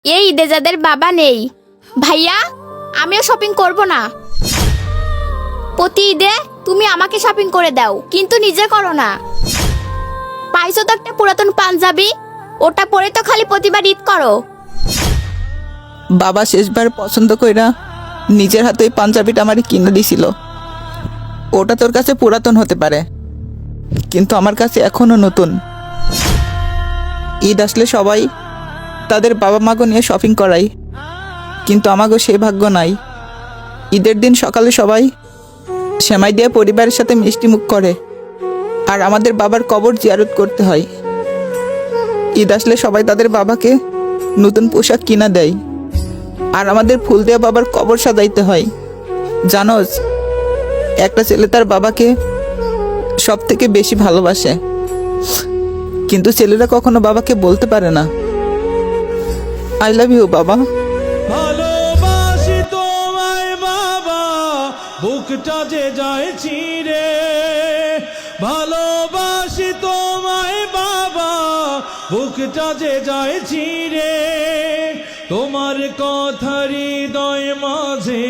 এই ঈদে যাদের বাবা নেই, ভাইয়া আমিও শপিং করব না। প্রতি ঈদে তুমি আমাকে শপিং করে দাও, কিন্তু নিজে করো না। পাইছো তো একটা পুরাতন পাঞ্জাবি, ওটা পরে তো খালি প্রতিবার ঈদ করো। বাবা শেষবার পছন্দ কইরা নিজের হাতে পাঞ্জাবিটা আমারে কিনে দিছিল। ওটা তোর কাছে পুরাতন হতে পারে, কিন্তু আমার কাছে এখনো নতুন। ঈদ আসলে সবাই তাদের বাবা মাকে নিয়ে শপিং করাই, কিন্তু আমাগো সেই ভাগ্য নাই। ঈদের দিন সকালে সবাই সেমাই দিয়ে পরিবারের সাথে মিষ্টি মুখ করে, আর আমাদের বাবার কবর জিয়ারত করতে হয়। ঈদ আসলে সবাই তাদের বাবাকে নতুন পোশাক কিনা দেয়, আর আমাদের ফুল দিয়ে বাবার কবর সাজাইতে হয়। জানোস, একটা ছেলে তার বাবাকে সব থেকে বেশি ভালোবাসে, কিন্তু ছেলেরা কখনো বাবাকে বলতে পারে না আই লাভ ইউ বাবা। ভালোবাসি তোমায় বাবা, বুকটা যে যায় চিরে। ভালোবাসি তোমায় বাবা, বুকটা যে যায় চিরে। তোমার কথা হৃদয় মাঝে